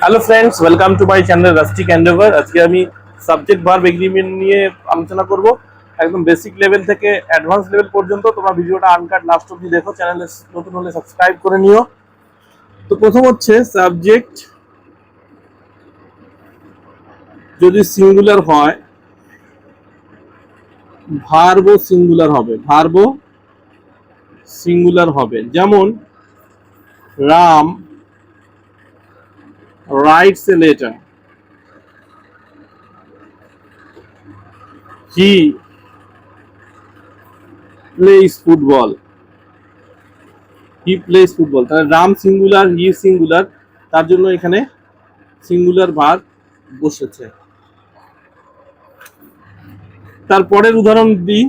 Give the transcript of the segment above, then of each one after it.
Hello friends, welcome to my channel rustic Endeavour. আজকে আমি subject verb agreement নিয়ে আলোচনা করব। একদম বেসিক লেভেল থেকে অ্যাডভান্স লেভেল পর্যন্ত। তোমরা ভিডিওটা আনকাট লাস্ট অবধি দেখো। চ্যানেলে নতুন হলে সাবস্ক্রাইব করে নিও। তো প্রথম হচ্ছে সাবজেক্ট যদি সিঙ্গুলার হয়, ভার্বও সিঙ্গুলার হবে। ভার্বও সিঙ্গুলার হবে। যেমন Ram rights a letter, he plays football. He plays football. তাহলে রাম সিঙ্গুলার, হি সিঙ্গুলার, তার জন্য এখানে সিঙ্গুলার ভার্ব বসেছে। তারপরের উদাহরণ দিই,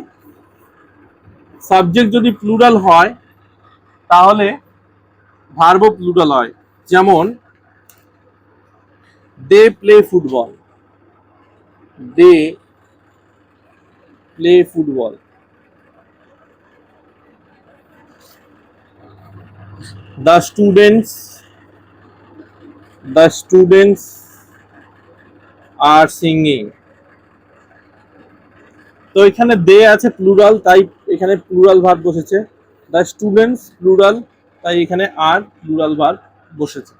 সাবজেক্ট যদি প্লুরাল হয় তাহলে ভার্বও প্লুরাল হয়। যেমন they play football, they play football. The students are singing. তো এখানে দে আছে প্লুরাল, তাই এখানে প্লুরাল ভার্ব বসেছে। দ্য স্টুডেন্টস প্লুরাল, তাই এখানে আর প্লুরাল ভার্ব বসেছে।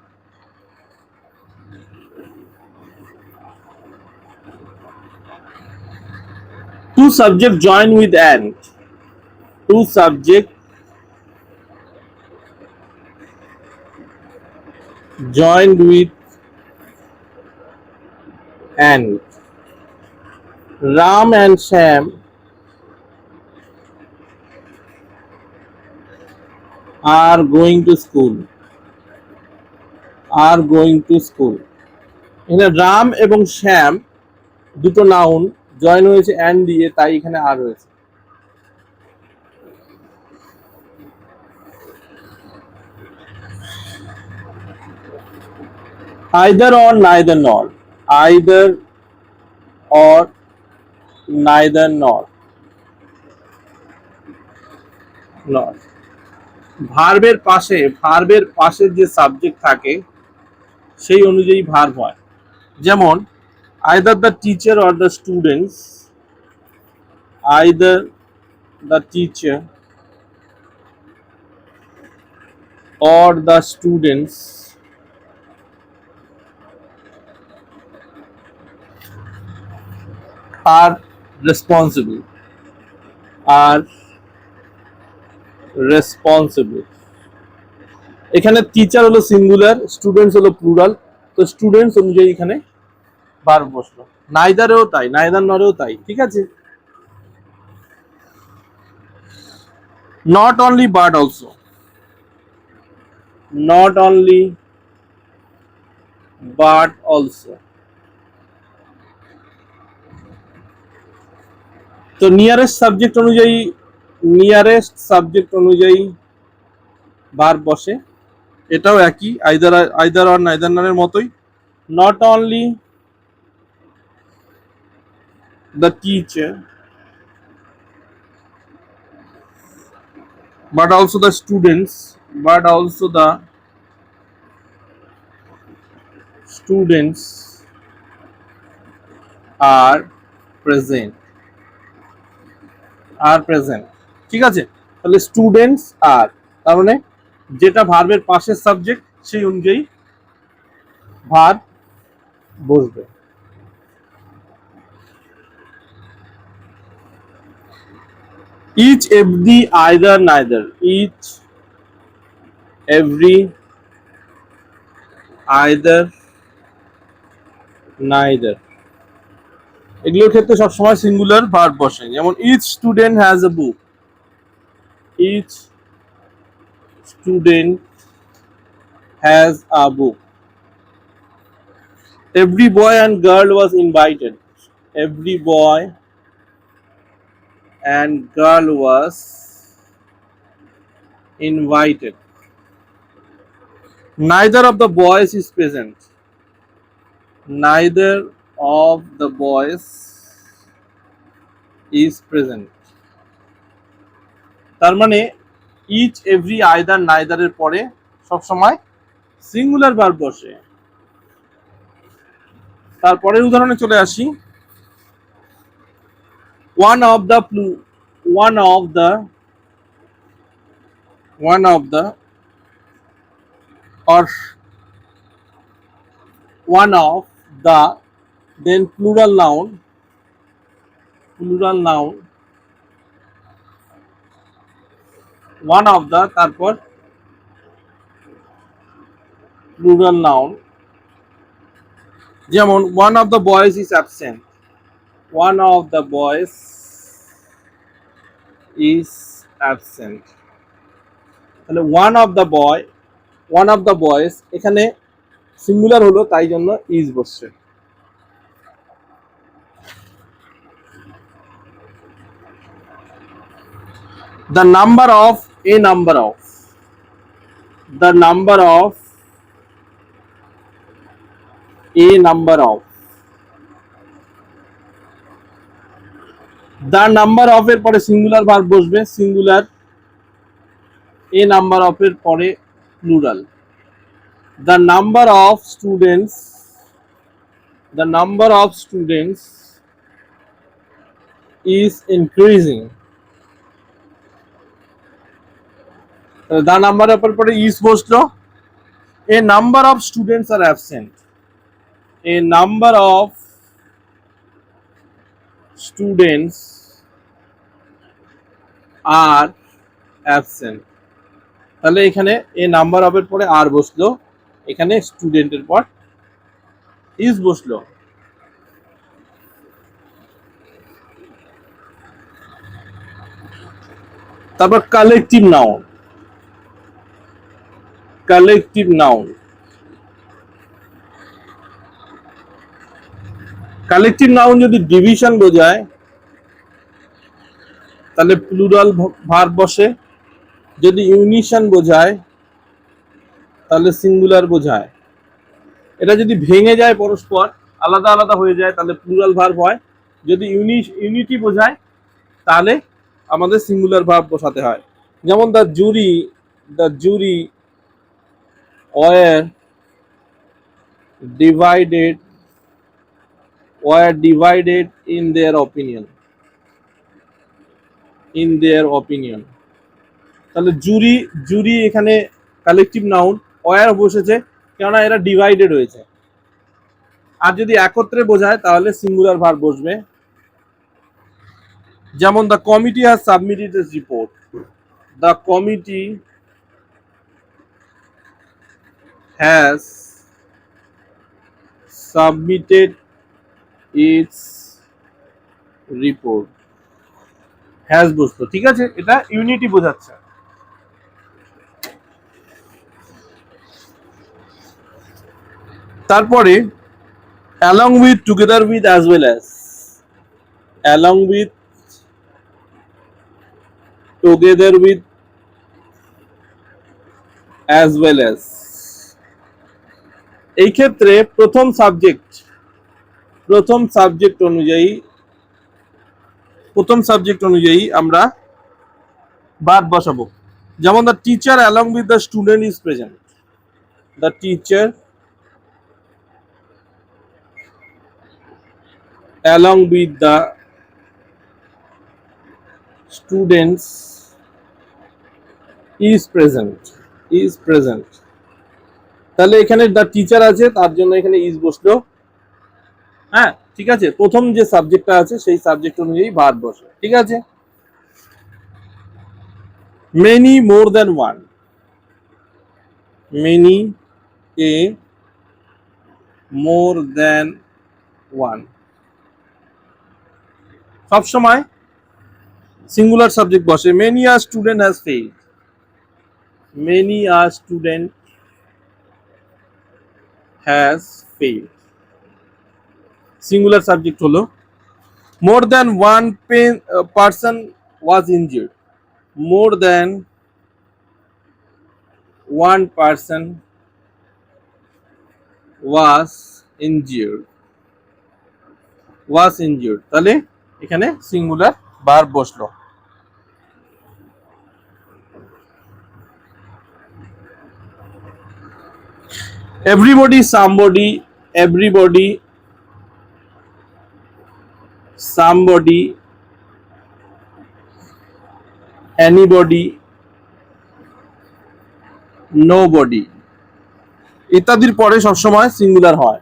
Two subject join with and. Two subject joined with and. Ram and Sham are going to school. Are going to school. এখানে রাম এবং শ্যাম দুটো নাউন জয়েন হয়েছে and দিয়ে, তাই এখানে আর রয়েছে। Either or neither nor. Either or neither nor. Nor. ভার্বের পাশে যে সাবজেক্ট থাকে সেই অনুযায়ী ভার্ব হয়। যেমন either the teacher or the students, either the teacher or the students are responsible, are responsible. এখানে টিচার হলো সিঙ্গুলার, স্টুডেন্টস হলো প্লুরাল, তো স্টুডেন্টস অনুযায়ী এখানে ভার্ব বসলো। নাইদারেও তাই, নাইদার নরেও তাই। ঠিক আছে। Not only but also, not only but also. তো নিয়ারেস্ট সাবজেক্ট অনুযায়ী ভার্ব বসে। এটাও একই, আইদার আর নাইদার নরের মতোই। Not only the teacher but also the students are present, ঠিক আছে। তাহলে স্টুডেন্টস আর, তার মানে যেটা ভার্বের পাশের সাবজেক্ট সেই অনুযায়ী ভার্ব বসবে। each every either neither, each every either neither, এগুলোর ক্ষেত্রে সবসময় সিঙ্গুলার ভার্ব বসে। যেমন each student has a book, each student has a book. Every boy and girl was invited, every boy and girl was invited. Neither of the boys is present, neither of the boys is present. তার মানে each every either নাইদারের পরে সবসময় singular verb বসে। তারপরের উদাহরণে চলে আসি। one of the one of the one of the or one of the, then plural noun one of the, তারপর plural noun, যেমন one of the boys is absent, one of the boys is absent, তাহলে one of the boys এখানে singular হলো তাই জন্য is বসছে। the number of the number of the number of এর পরে সিঙ্গুলার ভার্ব বসবে, সিঙ্গুলার a number of এর পরে plural. the number of students is increasing, the number of এর পরে is বসলো, a number of students are absent, a number of students are absent, তাহলে এখানে এ নাম্বার অফ এর পরে আর বসলো, এখানে স্টুডেন্টের পর ইজ বসলো। তারপর কালেকটিভ নাউন যদি ডিভিশন বোঝায় তাহলে প্লুরাল ভার্ব বসে, যদি ইউনিশন বোঝায় তাহলে সিঙ্গুলার বোঝায়, এটা যদি ভেঙে যায় পরস্পর আলাদা আলাদা হয়ে যায় তাহলে প্লুরাল ভার্ব হয়, যদি ইউনিটি বোঝায় তাহলে আমাদের সিঙ্গুলার ভার্ব বসাতে হয়। যেমন the jury were divided in their opinion, তাহলে জুরি এখানে কালেকটিভ নাউন, ওয়ার বসেছে কেননা এরা ডিভাইডেড হয়েছে, আর যদি একত্রে বোঝায় তাহলে সিঙ্গুলার ভার্ব বসবে। যেমন the committee has submitted it's report, the committee has submitted it's report, has বসতো, ঠিক আছে, এটা ইউনিটি বোঝাচ্ছে। তারপরে along with, together with, as well as, along with, together with, as well as, এই ক্ষেত্রে প্রথম সাবজেক্ট অনুযায়ী আমরা ভার্ব বসাবো। যেমন the teacher along with the student is present, the teacher along with the students is present, তাহলে এখানে the teacher আছে তার জন্য এখানে is বসলো, হ্যাঁ ঠিক আছে, প্রথম যে সাবজেক্টটা আছে সেই সাবজেক্ট অনুযায়ী ভার্ব বসে, ঠিক আছে। many, more than one, many, a, more than one, সব সময় সিঙ্গুলার সাবজেক্ট বসে। many a student has failed, many a student has failed, singular subject হলো। more than one person was injured, more than one person was injured, তাহলে এখানে singular verb বসলো। everybody, somebody, everybody somebody, anybody, nobody ইত্যাদির পরে সবসময় singular হয়।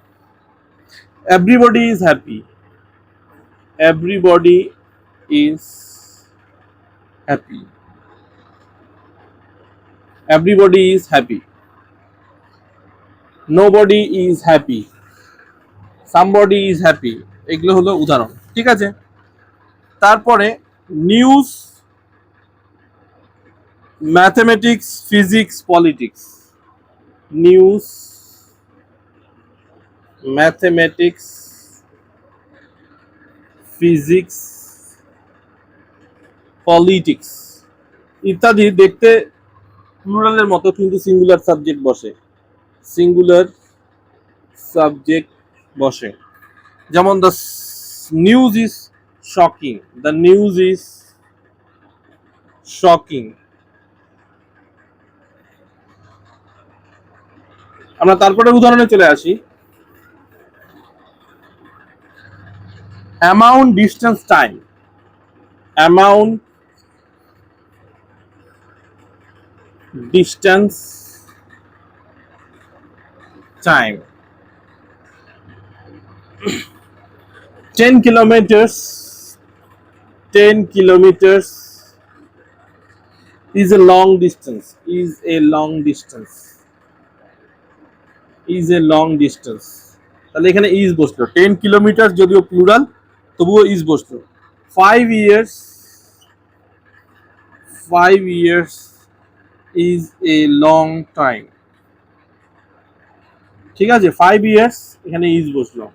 Everybody is happy, everybody is happy, everybody is happy, nobody is happy, somebody is happy, এগুলো হলো উদাহরণ। ঠিক আছে, তারপরে news, mathematics, physics, politics. News, mathematics, physics, politics ইত্যাদি দেখতে প্লুরালের মতো, কিন্তু সিঙ্গুলার সাবজেক্ট বসে, সিঙ্গুলার সাবজেক্ট বসে। যেমন the news is shocking, the news is shocking. আমরা তারপরে উদাহরণে চলে আসি। Amount, distance, time. Amount, distance, time. 10 kilometers, 10 kilometers is a long distance, is a long distance, is a long distance। তাহলে এখানে ইজ বসলো। 10 কিলোমিটার যদিও প্লুরাল, তবুও ইজ বসলো। 5 years, 5 years is a long time। ঠিক আছে, 5 years এখানে is বসলো।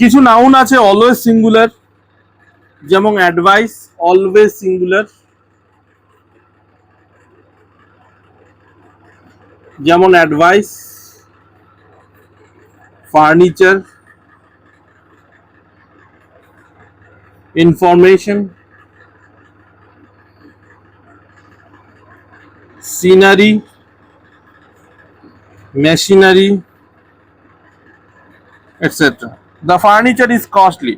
কিছু নাউন আছে অলওয়েজ সিঙ্গুলার, যেমন অ্যাডভাইস, অলওয়েজ সিঙ্গুলার। যেমন advice, furniture, information, scenery, machinery, etc. The furniture is costly,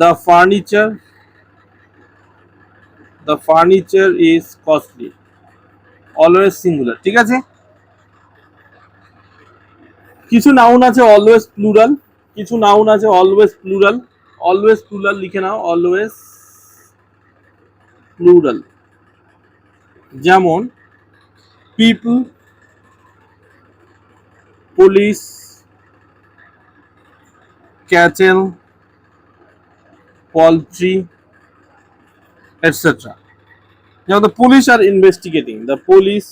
the furniture is costly, always singular। ঠিক আছে, কিছু নাউন আছে অলওয়েজ প্লুরাল, কিছু নাউন আছে অলওয়েজ প্লুরাল। অলওয়েজ প্লুরাল লিখে নাও, অলওয়েজ প্লুরাল। যেমন people, police, cattle, poultry, etc. যেমন the police are investigating, the police